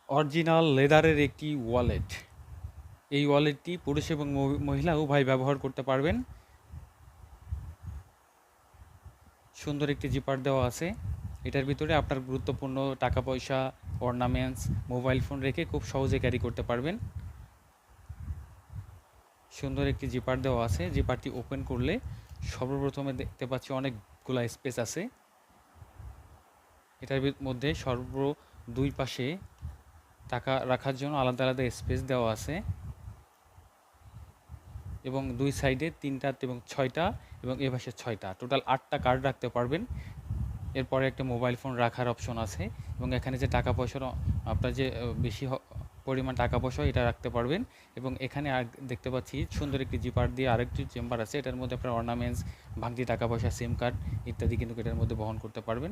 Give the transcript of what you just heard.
Original লেদারের একটি wallet. এই ওয়ালেটটি পুরুষ এবং মহিলা উভয় ব্যবহার করতে পারবেন। সুন্দর একটি জিপার দেওয়া আছে। এটার ভিতরে আপনার গুরুত্বপূর্ণ টাকা পয়সা, অর্নামেন্টস, মোবাইল ফোন রেখে খুব সহজে ক্যারি করতে পারবেন। সুন্দর একটি জিপার দেওয়া আছে। জিপারটি ওপেন করলে সর্বপ্রথমে দেখতে পাচ্ছি অনেকগুলা স্পেস আছে। এটার মধ্যে দুই পাশে টাকা রাখার জন্য আলাদা আলাদা স্পেস দেওয়া আছে এবং দুই সাইডে 3টা এবং 6টা এবং এ পাশে 6টা, টোটাল 8টা কার্ড রাখতে পারবেন। এরপরে একটা মোবাইল ফোন রাখার অপশন আছে এবং এখানে যে টাকা পয়সার আপনার যে বেশি পরিমাণ টাকা পয়সা এটা রাখতে পারবেন। এবং এখানে আর দেখতে পাচ্ছি সুন্দর একটি জিপার দিয়ে আরেকটি চেম্বার আছে। এটার মধ্যে আপনার অর্নামেন্টস, ভাঙতি টাকা পয়সা, সিম কার্ড ইত্যাদি কিন্তু এটার মধ্যে বহন করতে পারবেন।